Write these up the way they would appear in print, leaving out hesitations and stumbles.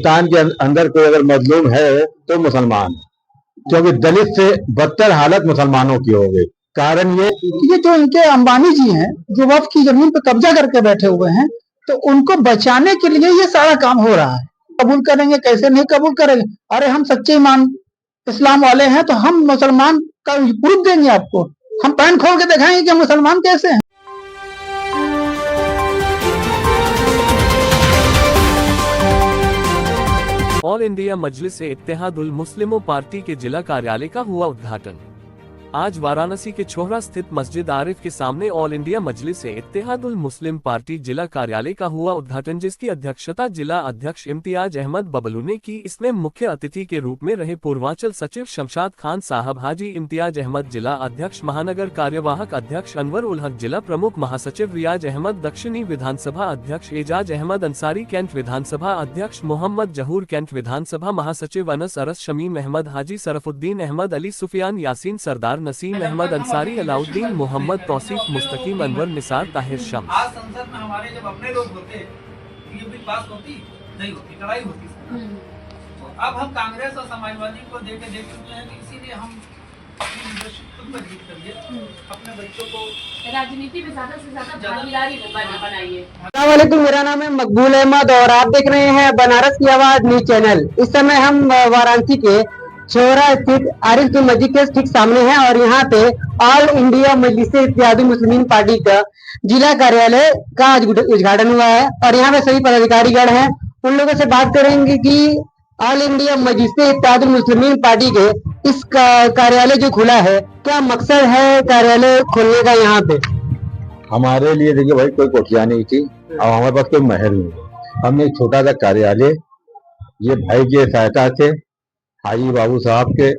हिंदुस्तान के अंदर कोई अगर मजलूम है तो मुसलमान है, क्योंकि दलित से बदतर हालत मुसलमानों की हो गई। कारण ये जो इनके अंबानी जी हैं, जो वक्फ की जमीन पर कब्जा करके बैठे हुए हैं, तो उनको बचाने के लिए ये सारा काम हो रहा है। कबूल करेंगे, कैसे नहीं कबूल करेंगे? अरे हम सच्चे ईमान इस्लाम वाले हैं, तो हम मुसलमान का प्रूफ देंगे आपको। हम पैन खोल के दिखाएंगे कि हम मुसलमान कैसे हैं। ऑल इंडिया मजलिस-ए-इत्तेहादुल मुस्लिमों पार्टी के जिला कार्यालय का हुआ उद्घाटन। आज वाराणसी के छोहरा स्थित मस्जिद आरिफ के सामने all India Majlis-e-Ittehadul Muslim party जिला कार्यालय का हुआ उद्घाटन, जिसकी अध्यक्षता जिला अध्यक्ष इम्तियाज अहमद बबलू ने की। इसमें मुख्य अतिथि के रूप में रहे पूर्वांचल सचिव शमशाद खान साहब, हाजी इम्तियाज अहमद जिला अध्यक्ष, महानगर कार्यवाहक अध्यक्ष अनवर उल हक, जिला प्रमुख महासचिव रियाज अहमद, दक्षिणी विधानसभा अध्यक्ष एजाज अहमद अंसारी, कैंट विधानसभा अध्यक्ष मोहम्मद जहूर, कैंट विधानसभा महासचिव अनस अरस, शमीम अहमद, हाजी सरफुद्दीन अहमद, अली सुफियान यासीन, सरदार नसीम अहमद अंसारी, अलाउद्दीन मोहम्मद, तौसीफ मुस्तकीम, अनवर निसार, ताहिर शम्स। आज संसद में हमारे जब अपने लोग होते ये बिल पास होती नहीं होती, लड़ाई होती। तो अब हम कांग्रेस और समाजवादी को देख चुके हैं, इसीलिए हम अपनी लीडरशिप खुद पर जीत करिए, अपने बच्चों को राजनीति में ज्यादा से ज्यादा भागीदारी बनाइए। अस्सलाम वालेकुम, मेरा नाम है मकबूल अहमद और आप देख रहे हैं बनारस की आवाज न्यूज चैनल। इस समय हम वाराणसी के छोहरा स्थित आरिफ की मस्जिद के ठीक सामने हैं और यहाँ पे ऑल इंडिया मजलिस-ए-इत्तेहादुल मुस्लिमीन पार्टी का जिला कार्यालय का आज उद्घाटन हुआ है और यहाँ पे सभी पदाधिकारीगण हैं। उन लोगों से बात करेंगे कि ऑल इंडिया मजलिस-ए-इत्तेहादुल मुस्लिमीन पार्टी के इस कार्यालय जो खुला है, क्या मकसद है कार्यालय खोलने का यहाँ पे? हमारे लिए देखिए भाई, कोई कोठिया नहीं थी और हमारे पास कोई महल नहीं। हमने एक छोटा सा कार्यालय, ये भाई की सहायता से, हाजी बाबू साहब के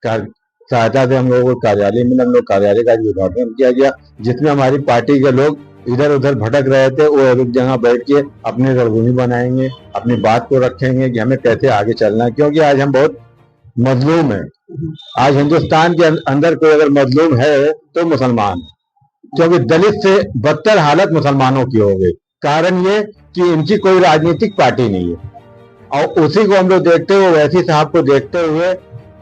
सहायता से हम लोगों को कार्यालय मिला। हम लोग कार्यालय का उद्घाटन किया गया, जिसमें हमारी पार्टी के लोग इधर उधर भटक रहे थे, वो एक जगह बैठ के अपनी रणनीति बनाएंगे, अपनी बात को रखेंगे कि हमें कैसे आगे चलना है। क्योंकि आज हम बहुत मजलूम है। आज हिंदुस्तान के अंदर कोई अगर मजलूम है तो मुसलमान है, क्योंकि दलित से बदतर हालत मुसलमानों की हो गई। कारण ये कि इनकी कोई राजनीतिक पार्टी नहीं है और उसी को हम लोग देखते हुए, वैसी साहब को देखते हुए,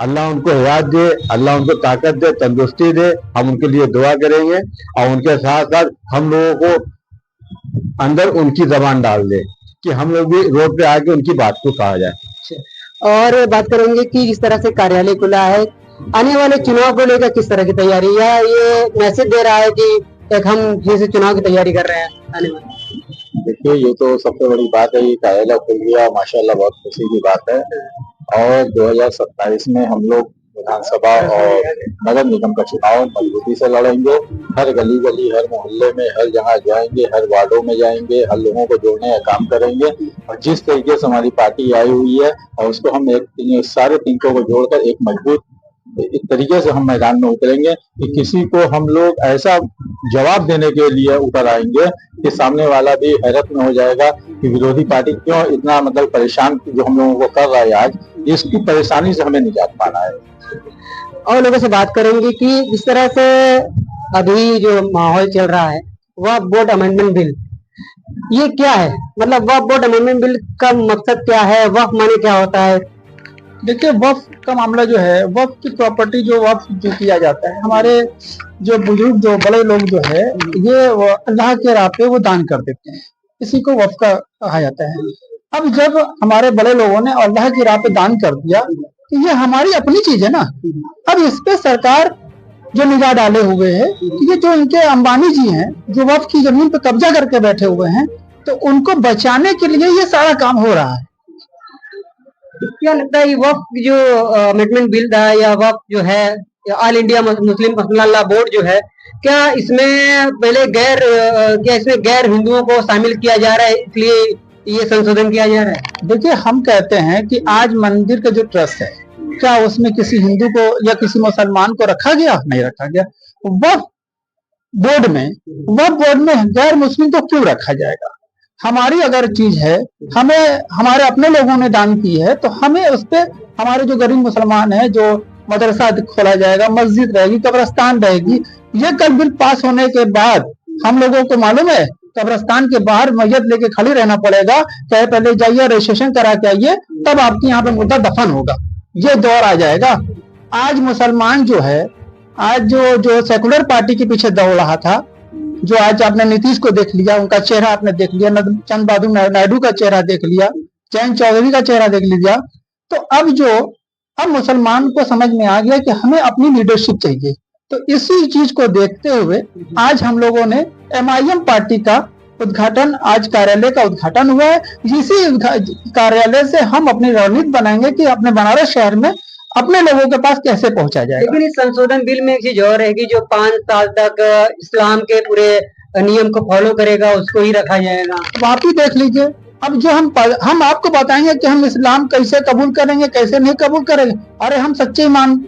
अल्लाह उनको हिदायत दे, अल्लाह उनको ताकत दे, तंदुरुस्ती दे, हम उनके लिए दुआ करेंगे और उनके साथ साथ हम लोगों को अंदर उनकी जबान डाल दे कि हम लोग भी रोड पे आके उनकी बात को कहा जाए। और बात करेंगे कि जिस तरह से कार्यालय खुला है, आने वाले चुनाव को लेकर किस तरह की तैयारी, या ये मैसेज दे रहा है कि एक हम जैसे चुनाव की तैयारी कर रहे हैं आने वाले? देखिए, ये तो सबसे बड़ी बात है, ये कार्यालय खुल गया, माशाल्लाह बहुत खुशी की बात है। और 2027 में हम लोग विधानसभा और नगर निगम का चुनाव मजबूती से लड़ेंगे। हर गली गली, हर मोहल्ले में, हर जगह जाएंगे, हर वार्डों में जाएंगे, हर लोगों को जोड़ने का काम करेंगे। और जिस तरीके से हमारी पार्टी आई हुई है और उसको हम एक सारे तिनकों को जोड़कर एक मजबूत इस तरीके से हम मैदान में उतरेंगे कि किसी को हम लोग ऐसा जवाब देने के लिए उतर आएंगे कि सामने वाला भी हैरत में हो जाएगा कि विरोधी पार्टी क्यों इतना मतलब परेशान जो हम लोगों को कर रहा है आज, इसकी परेशानी से हमें निजात पाना है। और लोगों से बात करेंगे कि जिस तरह से अभी जो माहौल चल रहा है, वह बोर्ड अमेंडमेंट बिल, ये क्या है? मतलब वह बोर्ड अमेंडमेंट बिल का मकसद क्या है? वक्फ माने क्या होता है? देखिए, वक्फ का मामला जो है, वक्फ की प्रॉपर्टी जो वक्फ जो किया जाता है, हमारे जो बुजुर्ग जो बड़े लोग जो है, ये अल्लाह के राह पे वो दान कर देते हैं, इसी को वक्फ का कहा जाता है। अब जब हमारे बड़े लोगों ने अल्लाह की राह पे दान कर दिया, तो ये हमारी अपनी चीज है ना। अब इस पे सरकार जो निगाह डाले हुए है कि ये जो इनके अंबानी जी हैं, जो वक्फ की जमीन पे कब्जा करके बैठे हुए हैं, तो उनको बचाने के लिए ये सारा काम हो रहा है। क्या लगता है वक्फ जो अमेंडमेंट बिल था, या वक्फ जो है, all India Muslim personal law board जो है, क्या इसमें पहले क्या इसमें गैर हिंदुओं को शामिल किया जा रहा है, इसलिए ये संशोधन किया जा रहा है? देखिए, हम कहते हैं कि आज मंदिर का जो ट्रस्ट है, क्या उसमें किसी हिंदू को या किसी मुसलमान को रखा गया? नहीं रखा गया। वक्फ बोर्ड में गैर मुस्लिम को क्यों रखा जाएगा? हमारी अगर चीज है, हमें हमारे अपने लोगों ने दान की है, तो हमें उस पे, हमारे जो गरीब मुसलमान है, जो मदरसा खोला जाएगा, मस्जिद रहेगी, कब्रिस्तान रहेगी, ये कल बिल पास होने के बाद हम लोगों को मालूम है कब्रिस्तान के बाहर मैयत लेके खाली रहना पड़ेगा, चाहे पहले जाइए रजिस्ट्रेशन करा के आइए, तब आपके यहाँ पे मुर्दा दफन होगा। ये दौर आ जाएगा। आज मुसलमान जो है, आज जो सेकुलर पार्टी के पीछे दौड़ रहा था, जो आज आपने नीतीश को देख लिया, उनका चेहरा आपने देख लिया, चंद्रबाबू नायडू का चेहरा देख लिया, जयंत चौधरी का चेहरा देख लिया, तो अब मुसलमान को समझ में आ गया कि हमें अपनी लीडरशिप चाहिए। तो इसी चीज को देखते हुए आज हम लोगों ने MIM पार्टी का उद्घाटन, आज कार्यालय का उद्घाटन हुआ है। इसी कार्यालय से हम अपनी रणनीति बनाएंगे कि अपने बनारस शहर में अपने लोगों के पास कैसे पहुंचा जाएगा। लेकिन इस संशोधन बिल में एक चीज और है कि जो 5 साल तक इस्लाम के पूरे नियम को फॉलो करेगा उसको ही रखा जाएगा। अब आप ही देख लीजिए, अब जो हम आपको बताएंगे कि हम इस्लाम कैसे कबूल करेंगे, कैसे नहीं कबूल करेंगे। अरे हम सच्चे ईमान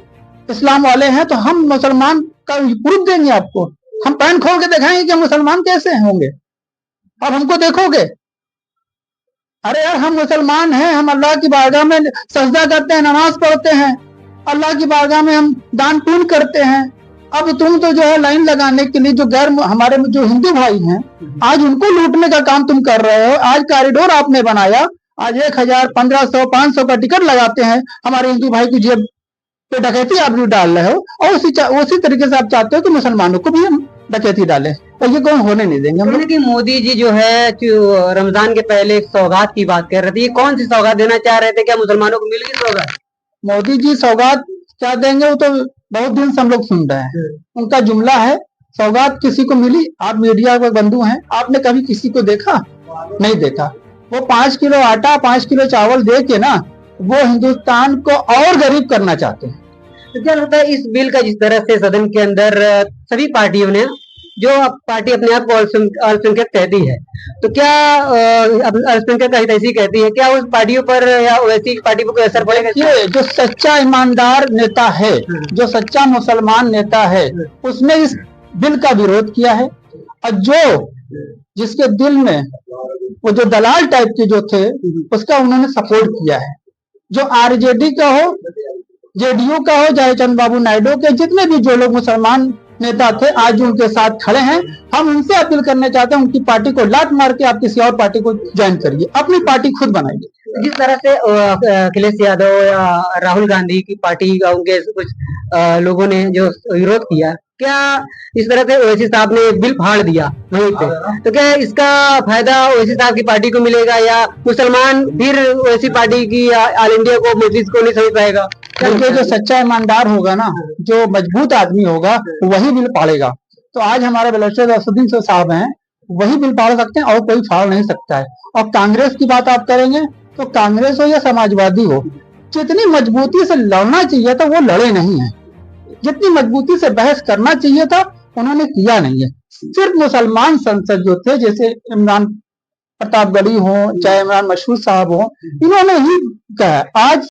इस्लाम वाले हैं, तो हम मुसलमान का प्रूफ देंगे आपको। हम पैन खोल के दिखाएंगे कि हम मुसलमान कैसे होंगे, अब हमको देखोगे। अरे यार हम मुसलमान हैं, हम अल्लाह की बारगाह में सजदा करते हैं, नमाज पढ़ते हैं, अल्लाह की बारगाह में हम दान पुण्य करते हैं। अब तुम तो जो है लाइन लगाने के लिए जो हमारे जो हिंदू भाई हैं, आज उनको लूटने का काम तुम कर रहे हो। आज कॉरिडोर आपने बनाया, आज 1000, 1500, 500 का टिकट लगाते हैं, हमारे हिंदू भाई की जेब पे डकैती आप भी डाल रहे हो, और उसी तरीके से आप चाहते हो कि मुसलमानों को भी हम डकैती डालें, और ये कौन होने नहीं देंगे हम लोग। कि मोदी जी जो है रमजान के पहले एक सौगात की बात कर रहे थे, ये कौन सी सौगात देना चाह रहे थे? क्या मुसलमानों को मिल गई सौगात? मोदी जी सौगात क्या देंगे वो तो बहुत दिन से हम लोग सुन रहे हैं। उनका जुमला है सौगात किसी को मिली। आप मीडिया के बंधु हैं, आपने कभी किसी को देखा? नहीं देखा। वो 5 किलो आटा, 5 किलो चावल दे के ना, वो हिंदुस्तान को और गरीब करना चाहते हैं। तो क्या लगता है इस बिल का जिस तरह से सदन के अंदर सभी पार्टियों ने, जो पार्टी अपने आप को अल्पसंख्यक कहती है, तो क्या अल्पसंख्यक का हितैषी कहती है, क्या उस पार्टियों पर या वैसी पार्टी पर कोई असर पड़ेगा? ये जो सच्चा ईमानदार नेता है, जो सच्चा मुसलमान नेता है, उसने इस बिल का विरोध किया है। और जिसके दिल में वो जो दलाल टाइप के जो थे, उसका उन्होंने सपोर्ट किया है। जो RJD का हो, JDU का हो, चाहे चंद्रबाबू नायडू के, जितने भी जो लोग मुसलमान नेता थे आज उनके साथ खड़े हैं। हम उनसे अपील करना चाहते हैं, उनकी पार्टी को लात मार के आप किसी और पार्टी को ज्वाइन करिए, अपनी पार्टी खुद बनाइए। जिस तरह से अखिलेश यादव या राहुल गांधी की पार्टी का उनके कुछ लोगों ने जो विरोध किया, क्या इस तरह से ओवैसी साहब ने बिल फाड़ दिया वहीं पे, तो क्या इसका फायदा ओवैसी साहब की पार्टी को मिलेगा, या मुसलमान फिर ओवैसी पार्टी की ऑल इंडिया को, मोदी को नहीं समझ पाएगा? क्योंकि जो सच्चा ईमानदार होगा ना, जो मजबूत आदमी होगा, वही बिल फाड़ेगा। तो आज हमारे बलूचिस्तान असदुद्दीन साहब हैं, वही बिल फाड़ सकते हैं और कोई फाड़ नहीं सकता है। और कांग्रेस की बात आप करेंगे तो कांग्रेस हो या समाजवादी हो, जितनी मजबूती से लड़ना चाहिए था वो लड़े नहीं है, जितनी मजबूती से बहस करना चाहिए था उन्होंने किया नहीं है। सिर्फ मुसलमान संसद जो थे, जैसे इमरान प्रतापगढ़ी हो, चाहे इमरान मशहूर साहब हो, इन्होंने ही कहा। आज